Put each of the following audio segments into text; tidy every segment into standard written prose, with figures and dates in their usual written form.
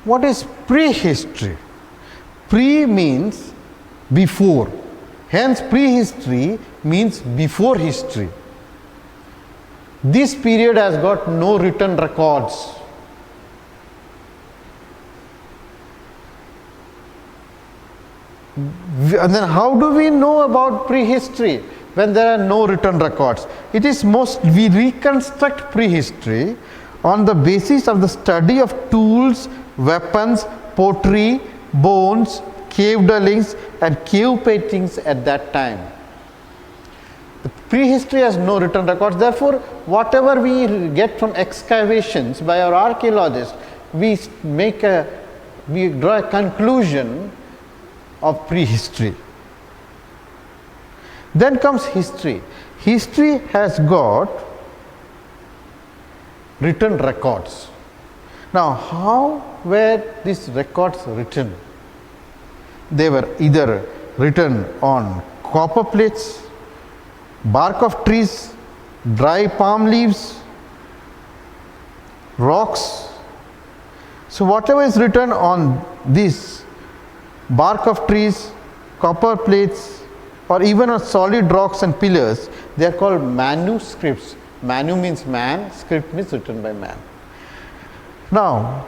What is prehistory? Pre means before. Hence, prehistory means before history. This period has got no written records. And then how do we know about prehistory when there are no written records? It is we reconstruct prehistory on the basis of the study of tools, weapons, pottery, bones, cave dwellings and cave paintings at that time. The prehistory has no written records, therefore, whatever we get from excavations by our archaeologists, we draw a conclusion of prehistory. Then comes history. History has got written records. Now, how were these records written? They were either written on copper plates, bark of trees, dry palm leaves, rocks. So, whatever is written on this bark of trees, copper plates, or even on solid rocks and pillars, they are called manuscripts. Manu means man, script means written by man. Now,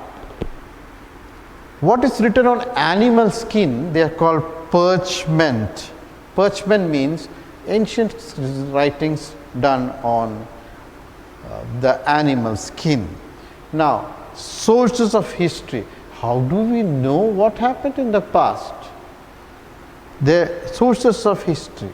what is written on animal skin, they are called parchment. Parchment means ancient writings done on the animal skin. Now, sources of history. How do we know what happened in the past? The sources of history.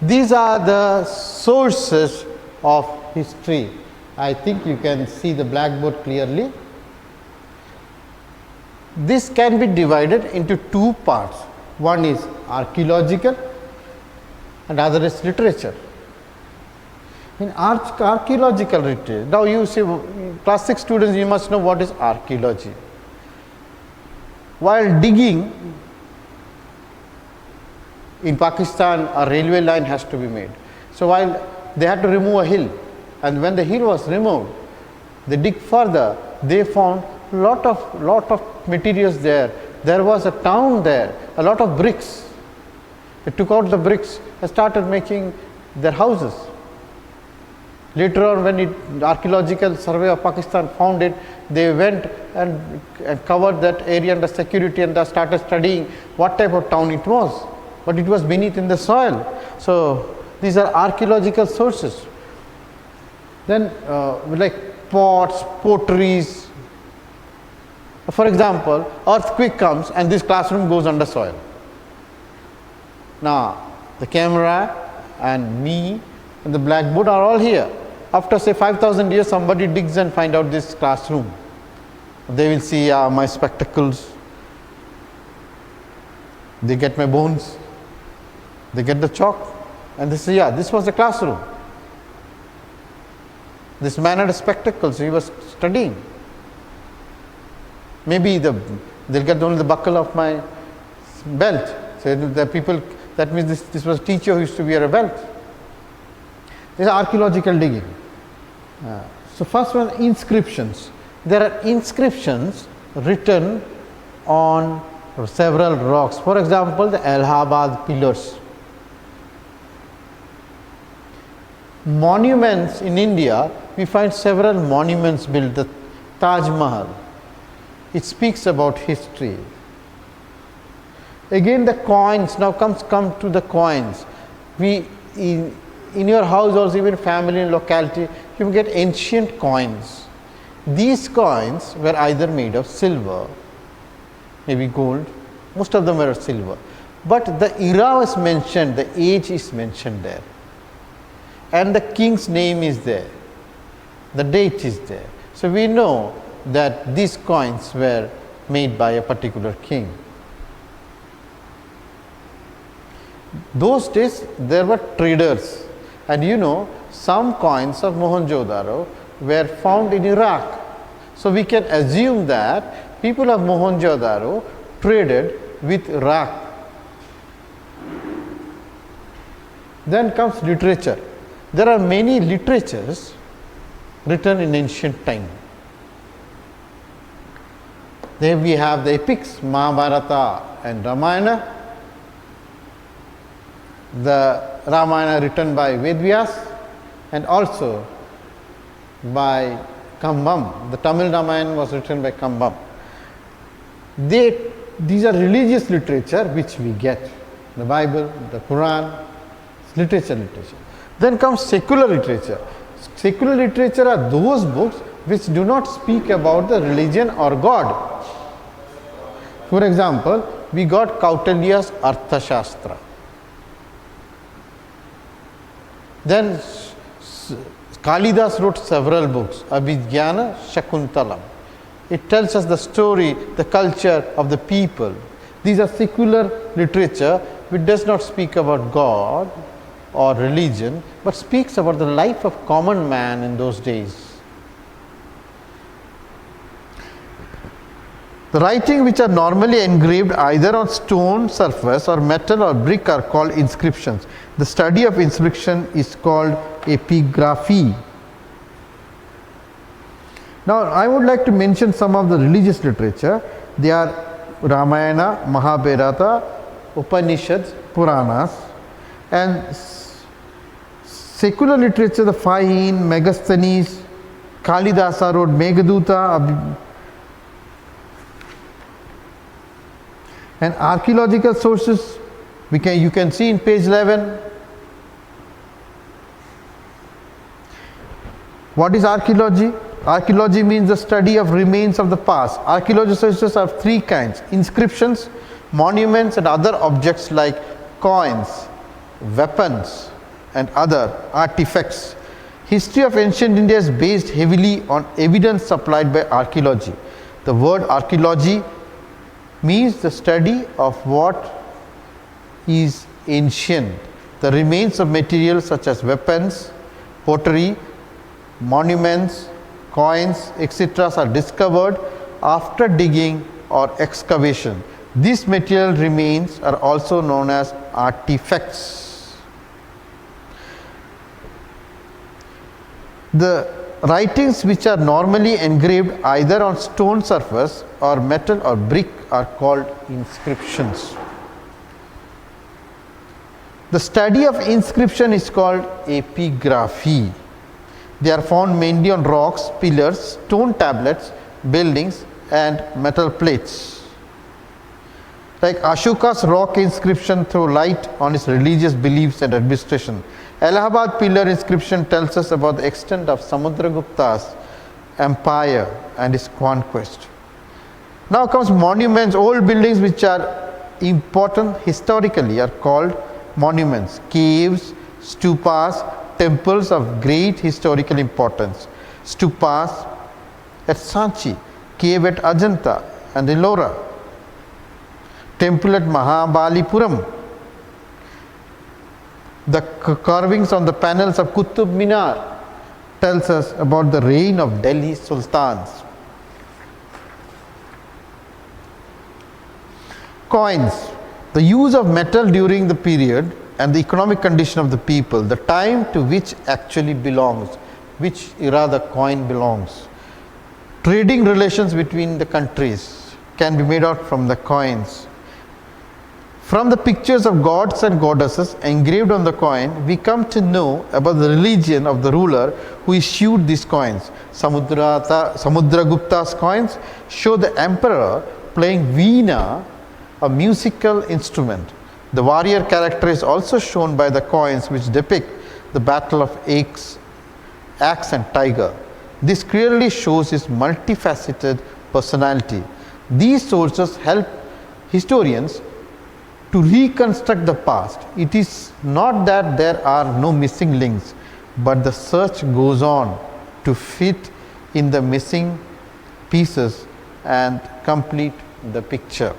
These are the sources of history. I think you can see the blackboard clearly. This can be divided into two parts. One is archaeological and other is literature. In archaeological literature, now you see, class 6 students, you must know what is archaeology. While digging in Pakistan, a railway line has to be made. So, while they had to remove a hill, and when the hill was removed, they dig further, they found lot of materials there. There was a town there, a lot of bricks. They took out the bricks and started making their houses. Later on, when the Archaeological Survey of Pakistan found it, they went and covered that area under security and started studying what type of town it was. But it was beneath in the soil. So, these are archaeological sources. Then like pots, potteries. For example, earthquake comes and this classroom goes under soil. Now, the camera and me and the blackboard are all here. After say 5,000 years, somebody digs and find out this classroom. They will see my spectacles, they get my bones, they get the chalk, and they say, yeah, this was the classroom. This man had spectacles, he was studying. Maybe they'll get only the buckle of my belt. So the people, that means this was a teacher who used to wear a belt. This is archaeological digging. So first one, inscriptions. There are inscriptions written on several rocks. For example, the Allahabad pillars. Monuments in India, we find several monuments built. The Taj Mahal, it speaks about history. Again, the coins. Now come to the coins. We in your house, also even family and locality, you get ancient coins. These coins were either made of silver, maybe gold. Most of them were silver, but the era was mentioned, the age is mentioned there, and the king's name is there, the date is there. So we know that these coins were made by a particular king. Those days there were traders, and you know, some coins of Mohenjo-daro were found in Iraq. So we can assume that people of Mohenjo-daro traded with Iraq. Then comes literature. There are many literatures written in ancient time. There we have the epics, Mahabharata and Ramayana. The Ramayana written by Vedvyas and also by Kambam. The Tamil Ramayana was written by Kambam. These are religious literature which we get. The Bible, the Quran, literature. Then comes secular literature. Secular literature are those books which do not speak about the religion or God. For example, we got Kautilya's Arthashastra. Then Kalidas wrote several books, Abhijnana Shakuntalam. It tells us the story, the culture of the people. These are secular literature which does not speak about God or religion, but speaks about the life of common man in those days. The writing which are normally engraved either on stone surface or metal or brick are called inscriptions. The study of inscription is called epigraphy. Now I would like to mention some of the religious literature. They are Ramayana, Mahabharata, Upanishads, Puranas, and secular literature, the Fahin, Megasthenes, Kalidasa wrote Meghaduta, and archaeological sources you can see in page 11. What is archaeology? Archaeology means the study of remains of the past. Archaeology sources are three kinds: inscriptions, monuments, and other objects like coins, weapons, and other artifacts. History of ancient India is based heavily on evidence supplied by archaeology. The word archaeology means the study of what is ancient. The remains of materials such as weapons, pottery, monuments, coins, etc. are discovered after digging or excavation. These material remains are also known as artifacts. The writings which are normally engraved either on stone surface or metal or brick are called inscriptions. The study of inscription is called epigraphy. They are found mainly on rocks, pillars, stone tablets, buildings, and metal plates. Like Ashoka's rock inscription throw light on his religious beliefs and administration. Allahabad pillar inscription tells us about the extent of Samudragupta's empire and his conquest. Now comes monuments. Old buildings which are important historically are called monuments. Caves, stupas, temples of great historical importance, stupas at Sanchi, cave at Ajanta and Ellora, temple at Mahabalipuram, the carvings on the panels of Qutub Minar tells us about the reign of Delhi sultans. Coins, the use of metal during the period and the economic condition of the people, the time to which actually belongs, which era the coin belongs. Trading relations between the countries can be made out from the coins. From the pictures of gods and goddesses engraved on the coin, we come to know about the religion of the ruler who issued these coins. Samudragupta's coins show the emperor playing veena, a musical instrument. The warrior character is also shown by the coins which depict the battle of axe and tiger. This clearly shows his multifaceted personality. These sources help historians to reconstruct the past. It is not that there are no missing links, but the search goes on to fit in the missing pieces and complete the picture.